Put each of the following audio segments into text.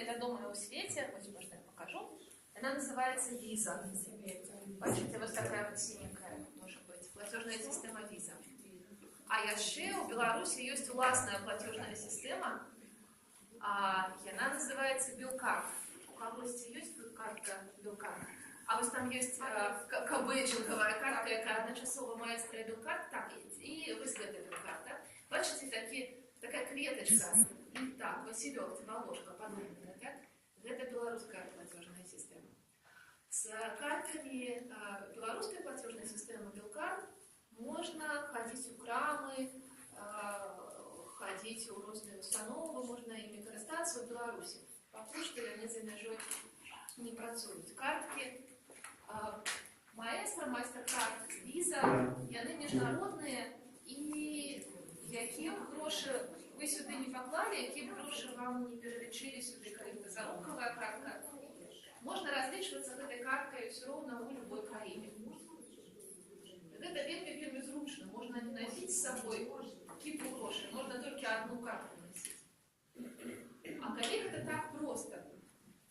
самая вядомая ў свеце, вось можна я покажу, она называется Visa. Бачите, вот такая вот синенькая может быть, платежная система Visa. А яшчэ у Беларуси есть уласная платежная система, она называется Белкарт. У кагосьці есть тут картка Белкарт? А вось там есть кабэчынкавая картка, якая адначасова мае свой Белкарт, так, і вось гэта Белкарта. Бачите, такая кветочка, і так, Василек, Волошка, подобная, так? Гэта беларуская платежная система. С картками белорусской платежной системы Белкарт можно ходить у крамы, ходить у розных установы, можно ими користаться в Беларуси. Потому что яны за мяжой не працуюць. Картки Маэстро, Мастеркард, Виза, яны міжнародныя, і якім грошы вы сюды не поклали, якім грошы вам не пералічылі сюды, калі гэта заробковая картка, можно разлічвацца гэтай карткай все роўна ў любой краіне. Гэта вельмі зручна. Можно не носить с собой кипу грошей, можно только одну карту носить. А коли это так просто,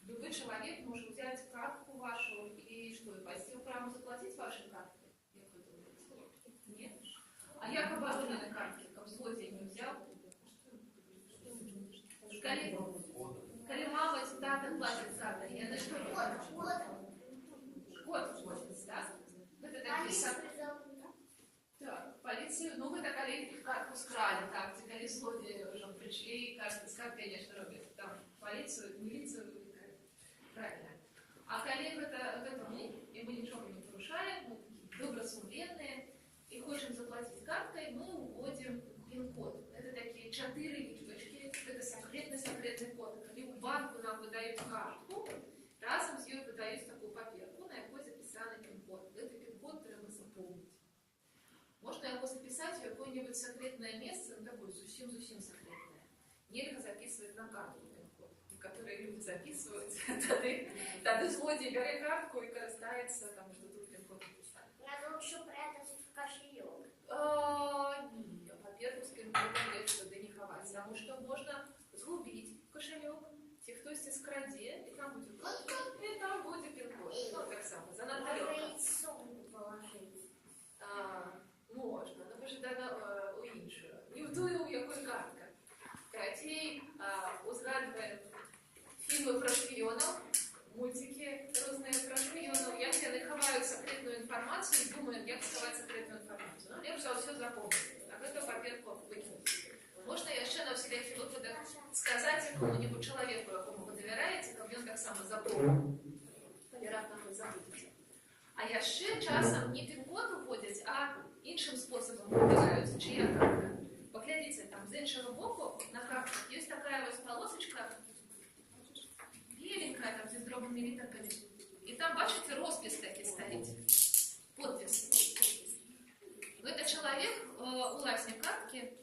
любой человек может взять картку вашу и что, и пойти в храм заплатить вашей картой? Нет? А я как оборудованной картки, как злодей не взял? Коли мама тата платит картой, я на что год платит, да? Это такие так, полицию, ну вы так картку скрали, так, коли злодеи уже пришли, кажется, с картой, конечно, робят там полицию, милицию, правильно. А коли это мы, и мы ничего не нарушаем, мы добросумленные, и хотим заплатить картой, мы уводим пин-код. Это такие 4 липочки, это секретный код. Коли у банку нам выдают картку, разом с ней выдают такую паперку, на якой записанный пин-код. Это пин-код треба запомнить. Можно его записать в какое-нибудь секретное место, ну такое совсем секретное. Нельзя записывать на карту пин-код. Которые люди записывают, тогда злодей берет картку и користается, там, что тут пин-код написали. Надо лучше прятать в кошелек. Нет, во-первых, с пин-кодом легче туда не ховать, потому что можно сгубить кошелек, те, кто здесь скраде, и там будет картка, и там будет пин-код. Ну, так само, занадто легко. Можно и сумку положить. Можно, но ви ж у іншого. Не в тую, у якої картка. Каратей узгадує фільми про шпіонів, мультики різні про шпіонів, як вони ховають секретну інформацію і думають, як сховати секретну інформацію. Ну, ліпше все запомнити, а це папірку викинути. Можна ще на всілякий випадок сказати якому-нибудь чоловіку, якому ви довіряєте, щоб він так само запомнив. Вероятно, ви забудете. А яшчэ часам не пин-код уводять, а іншым способом выбираются, чья картка. Поглядите, там с іншого боку на картах есть такая вот полосочка, беленькая, там с дробными литерками. И там, бачите, роспись таки стоит. Подпись. Это человек, уласник картки,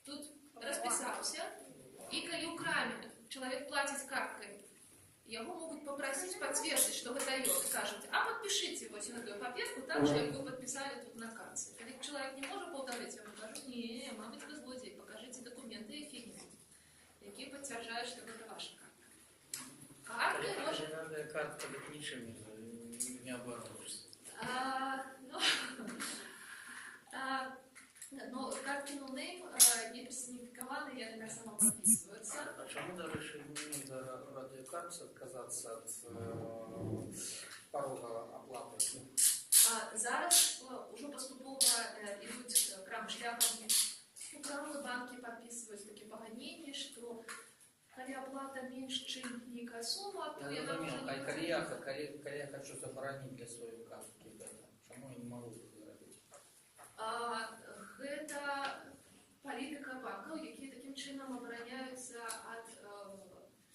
тут расписался, и коли у краме человек платит карткой, его могут попросить подтвердить, что вы даете. Скажете, а подпишите вот эту папирку так же, как вы подписали тут на карте. Когда человек не может повторить, я вам скажу, не, мабуть, вы злодей, покажите документы какие-нибудь, які підтверджують, що це ваша картка. Картки може... Надо картка быть ничем не оборудуешься. Но картки ноунейм не персонификованы, я на самом подписываются. Почему даже решили за радиокарты отказаться от порога оплаты? Зараз уже поступово идут крам-шляхом. Крамы банки подписывают такие погонения, что коли оплата меньше, чем некая сумма, то я там уже не... Коли я хочу заборонить для своей картки, почему я не могу это сделать? Гэта палітыка банкаў, якія такім чынам абараняюцца ад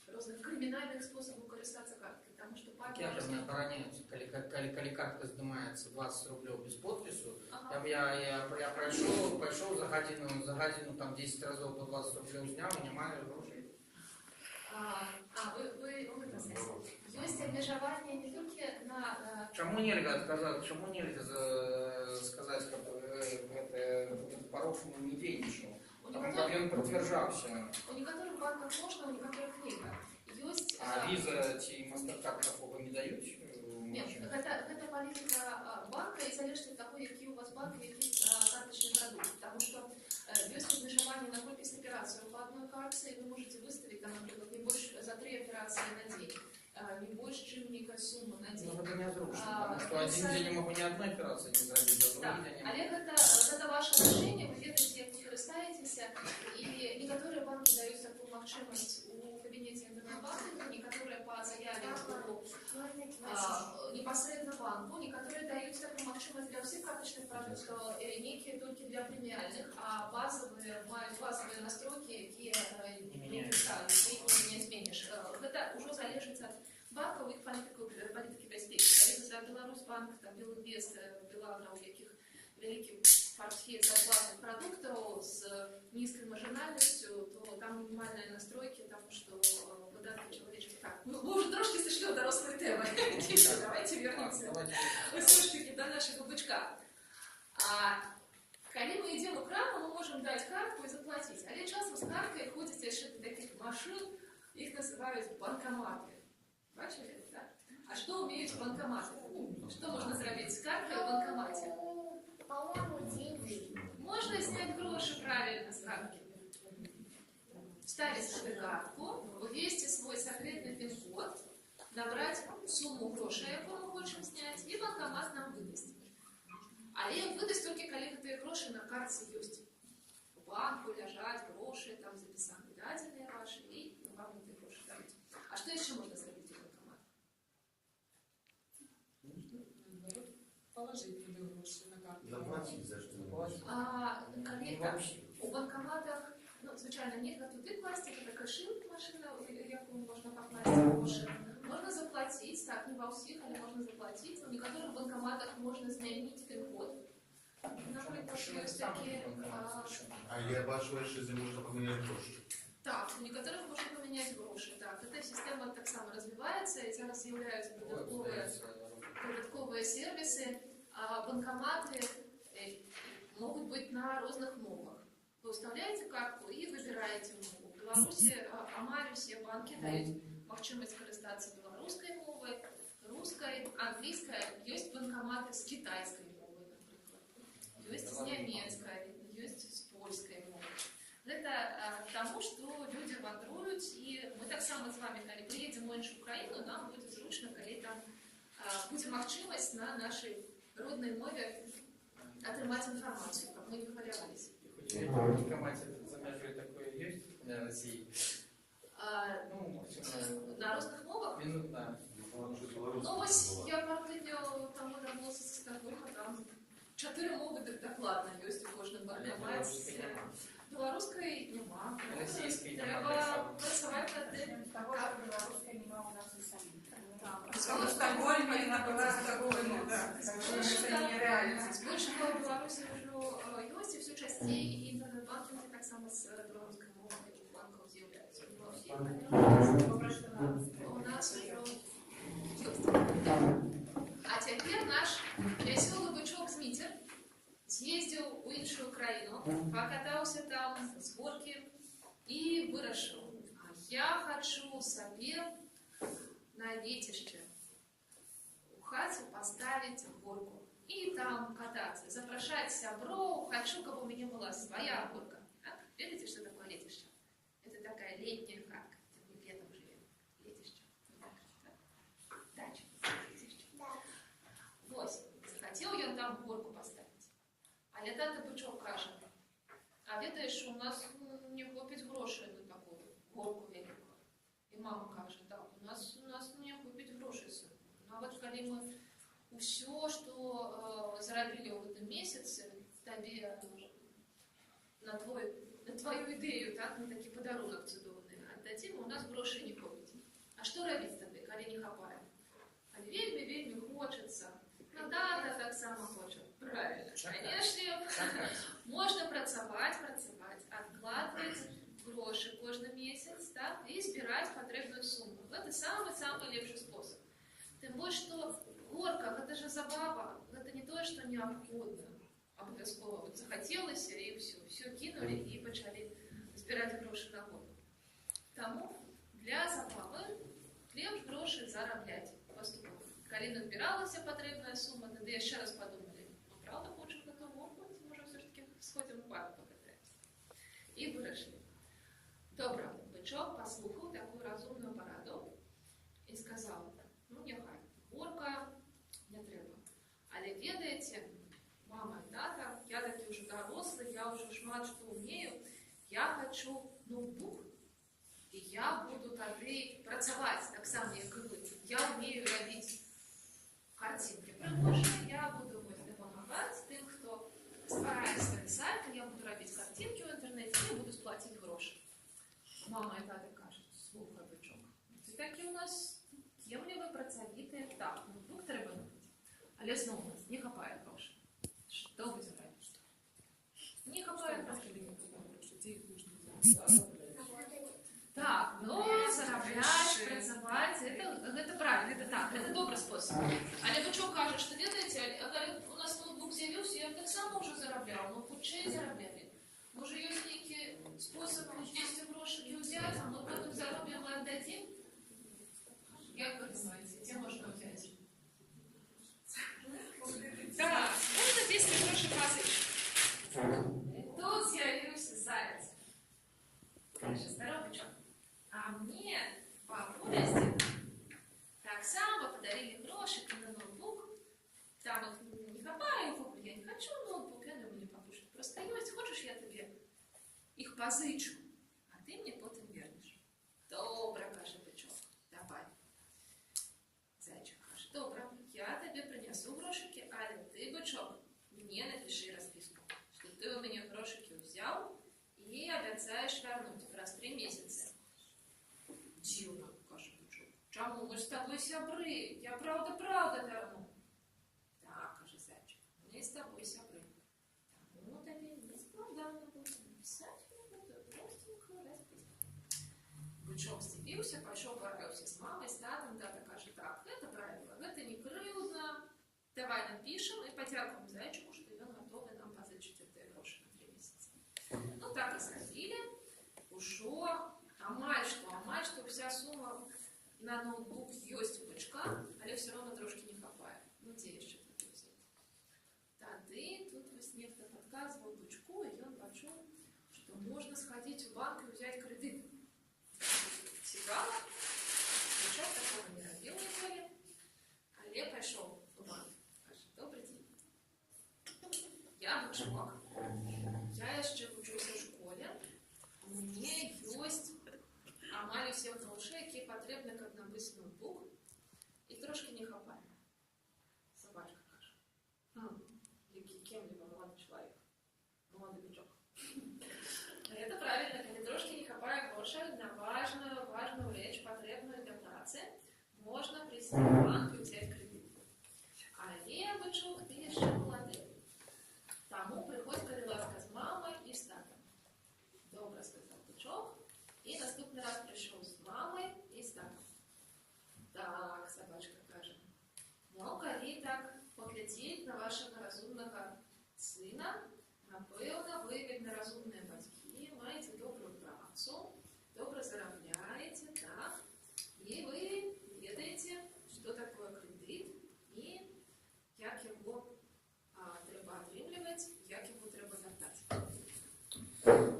розных крымінальных спосабаў карыстацца карткай, потому что банки... Як же не обороняются, коли картка снимается 20 рублей без подпису, там я прошел за годину там 10 разов по 20 рублей снял, немає грошей. Вы это знаете. Есть обмежование не только на... Чему нельзя отказаться, чему нельзя сказать, как порог не денежный? Проблема подтверждался. У некоторых банков можно, у некоторых нельзя. Есть А віза ці MasterCard такого не дають? Нет, это политика банка и залежить від того, який у вас банк і який карточний продукт. Потому что есть обмежевание на кількість операций по одной карте, и вы можете выставить, там, например, не больше за 3 операции на день, не больше, чем некая сумма на день. Ну, это не разрушено, потому что один день я могу ни одной операции не зробити, а другий день я Олег, это ваше решение, вы ведаете, як ви користаєтеся, і некоторые банки дають таку можливість у кабінеті інтернет-банкінгу, некоторые по заяві непосредственно банку, некоторые дают такую возможность для всех карточных продуктов, некие только для премиальных, а базовые настройки, які не зміниш. Це вже залежить від банкових політики безпеки. Если Беларусьбанк, там, Белинвест, Белагра, у яких великий портфель зарплатных продуктов с низкой маржинальностью, то там минимальные настройки, потому что выдатки человеческие. Так, мы уже трошки сошли до дорослой темы. Давайте вернемся. Вы слушайте до нашего бычка. Когда мы идем в крам, мы можем дать картку и заплатить. А часто с карткой ходите еще до таких машин, их называют банкоматы. Бачили? Да? А что умеют банкоматы? Что можно сделать с карткой в банкомате? По-моему, деньги. Можно снять гроши правильно с картки. Вставить свою картку, ввести свой секретный пин-код, набрать сумму грошей, яку мы хочем снять, и банкомат нам выдаст. Але выдаст только, коли гэтыя гроши на карте есть. У банку лежать гроши, там записаны дадзеныя ваши, и вам гэтыя гроши дадут. А что еще можно сделать в банкомат? Положить туда гроши на карту. Заплатить за что? У банкоматах, ну, звичайно, нельзя туди класти, это кошель, машина, яку можна покласти гроші. Можна заплатить, так, не во всех, але можна заплатить. У некоторых банкоматах можно змінити пин-код. Наприклад, є такі... А я бачу, що здесь можна поміняти гроші. Так, у некоторых можно поменять гроши. Так, эта система так само развивается, и зараз з'являються додатковые сервисы. А банкоматы могут быть на разных мовах. Вы вставляете картку и выбираете мову. В Беларуси, амаль все банки дают возможность користаться белорусской мовой, русской, английской. Есть банкоматы с китайской мовой, например. Есть с немецкой, есть с польской мовой. Это тому, что люди вандруют, и мы так само с вами, когда приедем в іншу Україну, нам будет зручно, когда там будет возможность на нашей родной мове отримать информацию, как мы не хвалялись. В банкомате за межой такое есть для России? На разных мовах? Минутно. Ну, ось я пару днів тому вернулася з Стокгольма, там 4 мови докладно є у кожному банкоматі. Білоруської нема. Російської Треба працювати над тим. Белорусской нема у нас и самих. В Стокгольме и на Стокгольме, да. Это нереально. Больше в Беларуси вже есть, и все частей, и интернет-банкинги так само с белорусской мовой у банков з'являються. У нас уже есть. А теперь наш веселый бычок Змитер съездил у іншу Украину, покатался там с горки и вырашил. Я хочу себе на летище у хате поставить горку и там кататься, запрошать сябров, хочу, чтобы у меня была своя горка. Так? Видите, что такое летище? Это такая летняя хатка, где мы летом живем. Летище. Дача. Летище. Вот. Захотел я там горку поставить. А летати бычок каже, а ведаешь, у нас не хватить грошей на такую горку велику. И мама каже, так, у нас не хватить грошей. А вот когда мы все, что заробили в этом месяце, тебе на твою идею, так, на такий подарунок цудовний отдадим, у нас грошей не хватить. А что робить тобі, коли не хапаем? А вельми хочется. Ну да, так само хочет. Правильно. Конечно, можно працаваць, откладывать гроши кожный месяц, так, и збирать потребную сумму. Это самый лепший способ. Тем больше, что горка, это же забава, это не то, что необходимо. Обовязково вот захотелось, и все кинули и начали збирать гроши на горку. Тому для забавы зарабляць паступова. Калі назбіралася патрэбная сума, тады яшчэ раз падумалі, ну, правда, хочам на то мову, можа, все ж таки сходзім у парк пакатаемся. І вырашылі. Добра, бычок паслухаў такую разумную параду і сказаў, ну, няхай, горка не трэба. Але ведаеце, мама и тата, я таки уже дорослый, я уже шмат что умею, я хочу ноутбук, и я буду тады працаваць, так само, як і вы. Я умею рабіць картинки прыгожыя, я буду дапамагаць тым, хто стварае свой сайт, я буду рабіць картинки в интернете, я буду платить грошы. Мама и тата кажуць, слухай, бычок, ты такі у нас темлівы, працавіты, так, ноутбук трэба набыць, але зноў у нас не хапае грошай. Что будем робить? Не хапает грошей. Так, но зараблять, працаваць, это правильно, это так, это добрый способ. Але бычок кажа, што ведаеце, у нас ноутбук з'явіўся, я так само уже зарабляў, но хутчэй зараблялі. Можа, ёсць нейкі спосаб дзесьці грошыкі ўзяць, а мы потым заробім і аддадзім? Як вы думаеце, дзе можна ўзяць? Так, можно 10 грошей позычить. Тут з'явился заяц. Каже, здорово, бычок. А мне бабуля с дедом так само подарили грошики на ноутбук. Там их не хапаю, я не хочу ноутбук, я думаю, не покушать. Просто есть, хочешь, я тебе их позычу, а ты мне потом вернешь. Добре, каже бычок, давай. Зайчик каже, добре, я тебе принесу грошики, але ты, бычок, мне напиши расписку, что ты у меня грошики взял и обещаешь вернуть раз 3 месяца. Дивно, каже бычок. Чому? Мы с тобой сябры, я правда верну. Так, каже зайчик, мы с тобой сябры. Тому тебе не складно будет написать мне простенькую расписку. Бычок здзівіўся, пайшоў параўся з мамай, з татам, тата кажа, так, это правильно, гэта не крыўдна, давай напишем и подякуем зайчику, что ён готовы нам позычить эти гроши на 3 месяца. Ну так и сходили, ушо, амаль что вся сумма на ноутбук есть у бычка, але все равно трошки не хапае. Ну где еще тады взять? Тады тут вось нехта подказывал бычку, и он пачуў, что можно сходить в банк и взять кредит. Цікава, бычок такого не рабіў ніколі, але пайшоў у банк. Добрый день. Я бычок. Я яшчэ вучуся ў школе. У мяне ёсць амаль усе грошай, якія патрэбны, каб набыць ноутбук, і трошки не хапае. Собачка кажа. Кем-либо молодой человек. Молодой бычок. Это правильно, калі трошки не хапае грошай на важную речь, патрэбную для працы, можна прийти в банк і взять кредит. Але бычок, ты яшчэ молоды. Таму прыходзь, калі ласка, з мамай і з татам. Добра, сказаў бычок. І наступны раз прыйшоў з мамай і з татам. Так, собачка кажа. Ну, калі так паглядзець на вашага разумнага сына, напэўна, вы вельмі разумныя бацькі, маеце добрую працу, добра зарабляеце, так? І вы ведаеце, што такое кредит і як яго трэба атрымліваць, як яго трэба вяртаць.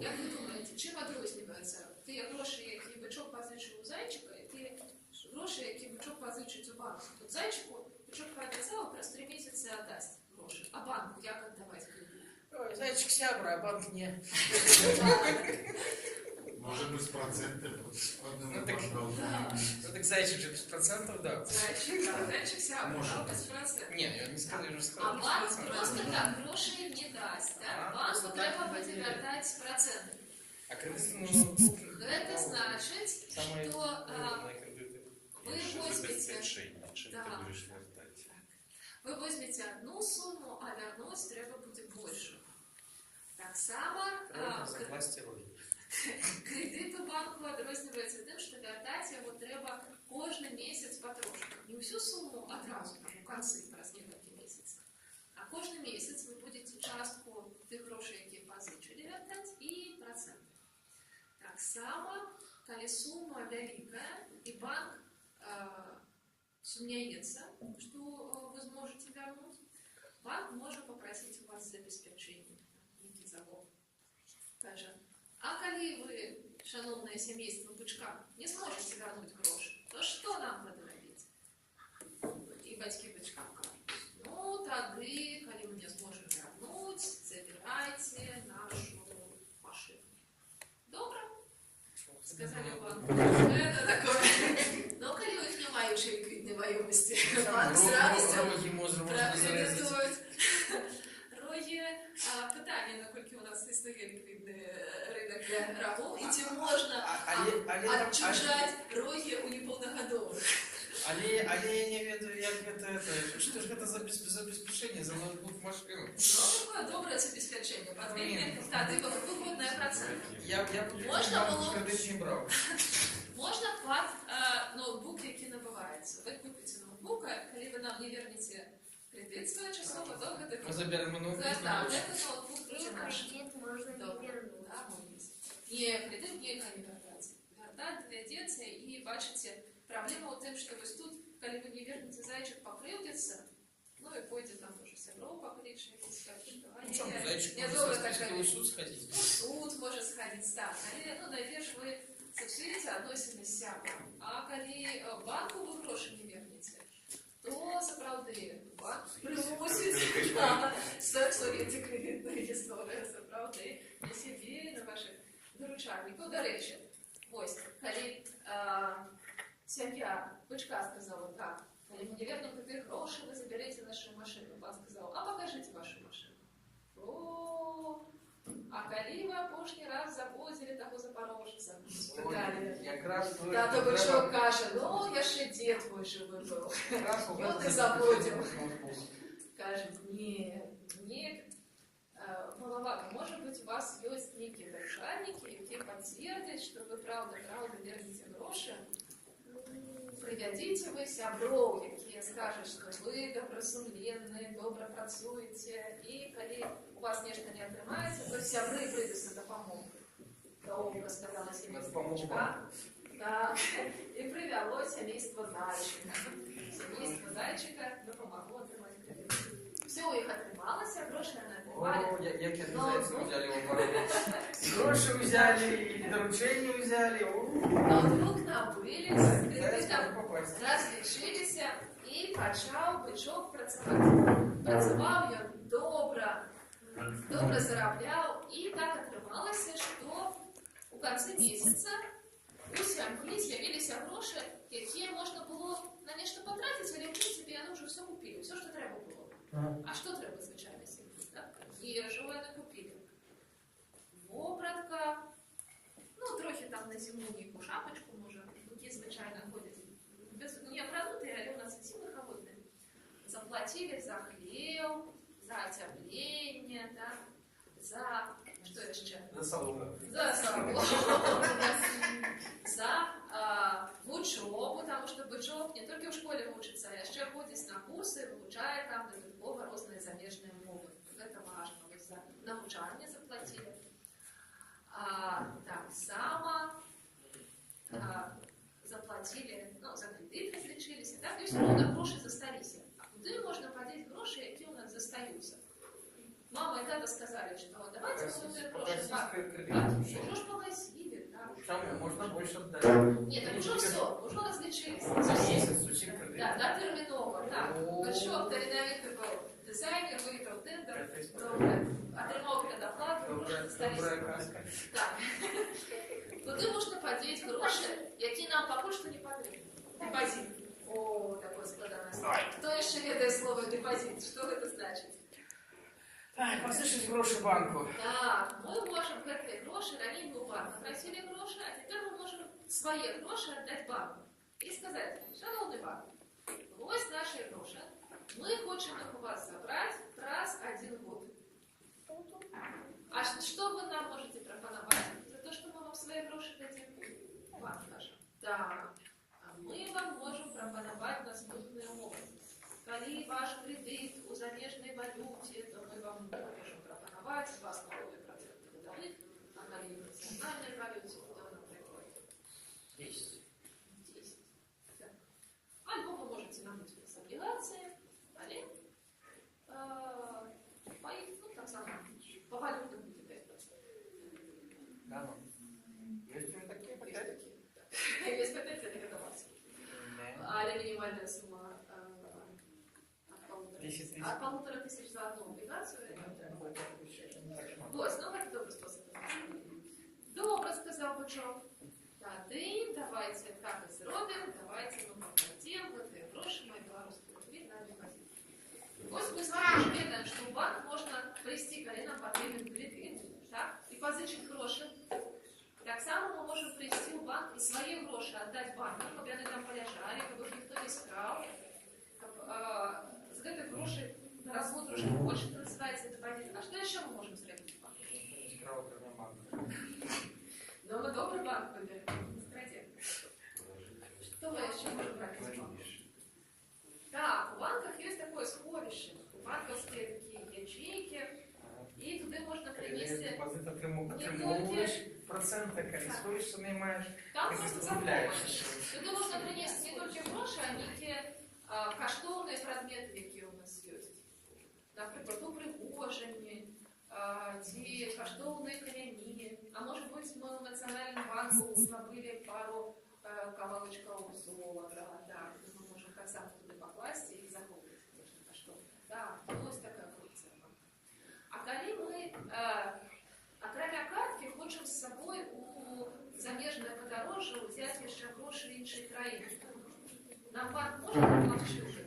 Як вы думаеце, чым адрозніваюцца тыя грошы, які бычок пазычыў у зайчыка, і тыя грошы, які бычок пазычыць у банку? Тут зайчыку бычок паабяцаў праз 3 месяцы аддасць грошы, а банку як аддаваць кредит? Ой, зайчик сябра, а банк не. Может быть, с процентами. Ну так зайчик же без процентов, да. Зайчик сябра, без процентов. Нет, я не сказал, я уже А сказал. банк просто так грошей не дасть, да? Банку трэба будзе вяртаць з процентами. А кредитный ноутбук... Гэта значыць, Самые што выгодные кредиты. вы возьмете... Чем Да. ты будешь вертать? Вы возьмете одну сумму, а вернуть треба будет больше. Так само Власти роли. кредит у банку адрозніваецца тым, што вяртаць яго трэба кожны месяц патрошку. Не ўсю сумму адразу, у канцы праз некалькі месяцаў. А кожны месяц вы будете частку тых грошай, якія пазычылі, вяртаць і працэнты. Так само, калі сума вялікая, і банк сумняется, что вы сможете вернуть, банк может попросить у вас забеспечение, некий залог. Каже, а коли вы, шановное семейство Бычка, не сможете вернуть гроши, то что нам надо робить? И батьки Бычка кажуть, ну, тады, коли мы не сможем вернуть, забирайте нашу машину. Добро? Сказали банку. Это такое. Ну, коли у них немає очевидної воєвості, банк з радістю Роги можна зарезати. прокредитують. Роги, питання, наскільки у нас існує ліквідний ринок для рабов, і чи можна отчужать роги у неповногодових. Але я не ведаю, як це, що ж це за забезпечення, за ноутбук машину? Ну, такое доброе забеспечение. Подвигли, да, ты выгодная процент. Я Можна було- кредит не брав. Можна плат ноутбук, який набувається. Ви купите ноутбук, а коли ви нам не вернете кредит своєчасово, то Ми заберемо ноутбук. Так, этот ноутбук И уже наш. кредит можно не Добре. вернуть. Да, мой есть. Не, кредит ніяка не вертається. Вертать доведеться, і бачите, проблема у тим, що ось тут, коли ви не вернете, зайчик покривдиться, ну і пойде там уже сябров покривши, і скажет, что Ну що, зайчик я може добре сказати, так що ви в суд сходити? ну, суд може сходити, так. Але, ну, найперш ви зіпсуєте відносини з сябром. А коли банку ви гроші не вернете, то заправди банк примусить на створити кредитну історію, заправди на собі, на ваших доручальників. До речі, ось, коли сім'я Бычка сказала так, коли ми не вернемо тобі гроші, ви заберете нашу машину. Пан сказав, а покажіть вашу машину. О, а коли ви апошній раз завозили того запорожця? Спитали. Якраз ви... Тато Бычок каже, ну, я ще дід твій живий був. Якраз у Ну, вас ти забудемо. Каже, ні, маловато. Може бути, у вас є некі державники, які підтвердять, що ви правда вернете гроші. Приведите ви сябров, які скажуть, що ви добросумленні, добре працюєте, і коли у вас нечто не отримається, то сябри прийдуть на допомогу. Довго сказала сімейство Бычка. Так, і привело сімейство Зайчика. Сімейство Зайчика допомогло отримати кредит. Все у них отрималося, гроші не отримали. О, як я зайця взяли в оборону. Гроші взяли, і доручення взяли. Ноутбук набились, Зараз кредитом можна попасть. розлічилися і почав Бычок працювати. Працював він добре заробляв, і так отрималося, що у кінці місяця у сім'ї з'явилися гроші, які можна було на нечто потратити, але в принципі вони вже все купили, все, що треба було. А що треба, звичайно, сім'ї? Їжу вони купили. Вопратка, ну, трохи там на зиму ніку шапочку, може, які, звичайно, ходять. Не продукти, але у нас всі виховодні. Заплатили за хліб, за отоплення, да? За, що ще? За салон. За салон, за учебу, тому що Бычок не тільки в школі учиться, а ще ходить на курси, вивчає там додатково різні заміжні мови. Це важливо, ви за навчання заплатили. Так само заплатили, ну, за кредит розлічилися, так, і все одно гроші засталися. А куди можна подіти гроші, які у нас застаються? Мама и тата сказали, что давайте мы уже гроши уже ж погасили, да. Там можна більше дати. Нет, уже все, уже различились. За місяць усім кредит. Да, да, терминово, так. Бычок, талановитий був дизайнер, виграв тендер, добре, отримав предоплату, гроші засталися. Так. Куди можна подіти гроші, які нам поки що не потрібні? Депозит. О, такое складане слово. Хто ще ведає слово депозит? Що це значить? Так, послушать гроші банку. Так, ми можемо гэткія гроші, раней ми у банка просили гроші, а тепер ми можемо свої гроші віддати банку. І сказати, шановний банк, ось наші гроші, ми хочемо їх у вас забрати раз 1 год. А що ви нам можете пропонувати? За те, що ми вам свої гроші дадим? Банк каже. Так, а ми вам можемо пропонувати наступні умови. Коли ваш кредит у заміжній валюті, то ми вам можемо пропонувати з вас налоги процентів годових, а коли в національній валюті, то, наприклад, 10. 10. Так. Або ви можете можете набути облігації, але так само, по валютам буде 5%. Да, ну. Есть уже такие пакеты? Без пакета это готовится. Але минимальная сумма от 1500 за одну облігацію. Ось, ну это добрый способ. Добре, сказав Бочок. Тады давайте так и зробимо, давайте мы покладем в эти гроши мои белорусские рубли на депозит. Ось мы с вами уже ведаем, что в банк можно прийти, коли нам потрібен кредит, так? И позичить гроши. Так само мы можем прийти в банк и свои гроши отдать банку, чтобы они там полежали, чтобы их никто не скрал. За эти гроши на развод уже больше называется депозит. А что еще мы можем сделать в банке? Но мы добрый банк выберем, не стратег. Что мы еще можем брать из банка? Так, у банков есть такое сховище. У банковские такие ячейки. И туда можно принести не только... Проценты, користуешься, наймаешь. Там просто заховываешь. Туда можно принести не только гроши, а некие каштовные предметы, какие у нас есть. Например, упригожені, ті каштовные камені. А может быть, мы в Национальном банку набыли пару кавалочков золота. Да, мы можем хотя туда покласть и заховывать каштовные. Да, есть такая функция. А коли мы... Акрамя картки хочам з собою у замежне подорожжя взяти ще гроші в іншій країні. Нам банк може допомогти вже?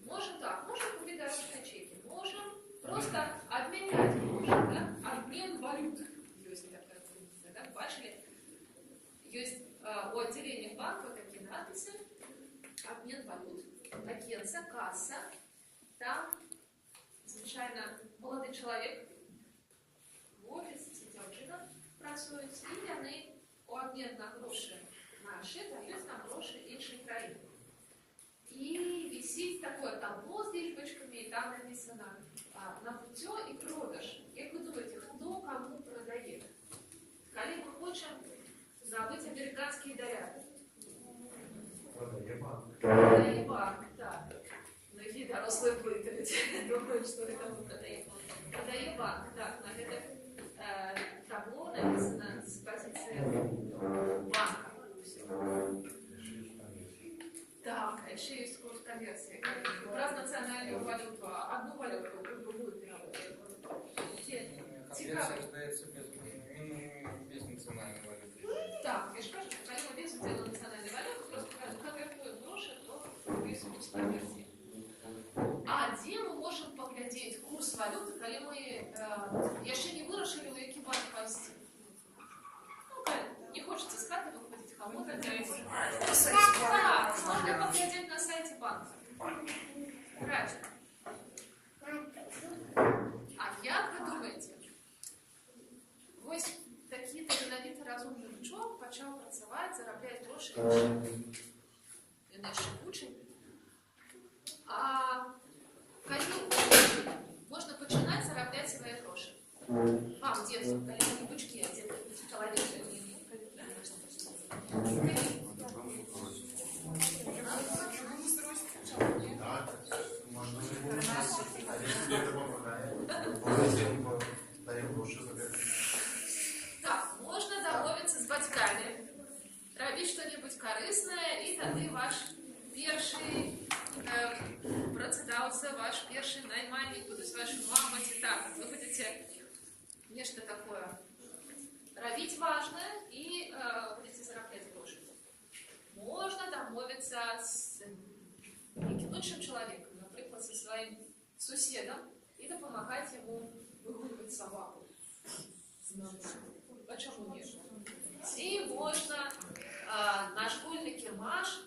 Можем так, можем купить дорожные чеки, можем просто обменять гроши, да? Обмен валют. Есть такая функция, да? Бачили? Есть у отделения банка такие надписи. Обмен валют. Агенция, касса. Там звичайно, молодий чоловік в офісі ці дівчина працюють, і вони у обмін на гроші наші дають нам гроші іншої країни. І висить такое табло з лічбочками, і там написано набуття і продаж. Як ви думаєте, хто кому продає? Коли ми хочемо забити американські долари? Продає банк, так. Многие дорослые плытают, думают, что это мы продаем. Продаем банк, так, на это табло написано с позиции банка. Так, а еще есть курс конверсии. Раз национальную валюту, одну валюту, другую переводят. Конверсия сдается без национальной валюты. Так, я же скажу, когда мы весим дело национальной валюты, просто конвертуем гроши, то весим курс конверсии. А где мы можем поглядеть курс валюты, коли мы еще не вырашили, у який банк пойти? Ну, не хочется с хаты выходить, кому-то да, можно поглядеть на сайте банка. Правильно. А як ви думаєте, ось такий талановитий розумний бычок почав працювати, заробляти гроші, він ще учень. А коли можна починати заробляти свої гроші? Вам в детстве, коли не бычки, а где-то человек. Да, можно а если это помогает, даем гроши забирать. Так, можна домовитися з батьками, робити щось корисне, і тоді ваш перший працедавца, ваш перший наймальник, будуть ваші мама, так, ви будете нечто такое робити важное і будете заробляти гроші. Можна домовитися з іншим чоловіком, наприклад, зі своїм сусідом, і допомагати йому вигулювати собаку. Почему нет? И можно на школьный кермаш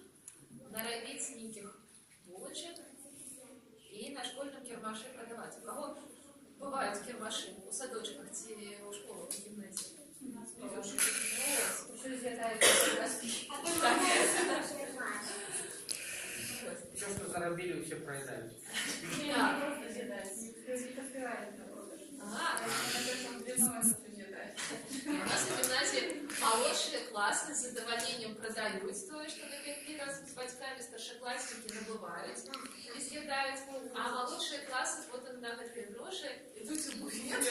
наробить неких булочек и на школьном кермаше продавать. У кого бывают кермаши? У садочках, у школы, в гимназии. Все, что заробили, все проедают. У нас в гимназии молодшие классы задавальненнем продаюць тое, што напяклі разам з бацькамі старшакласнікі набываюць і з'ядаюць, а малодшыя класы потым на гэтыя грошы ідуць у буфет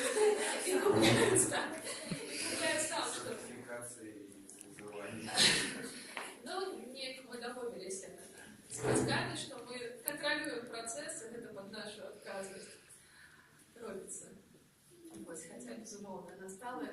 і купляюць там. І купляюць там, што... Ну, неяк мы дамовіліся з бацькамі, што мы кантралюем працэс, і гэта пад нашу адказнасць робіцца. Вось, хаця, безумоўна, настала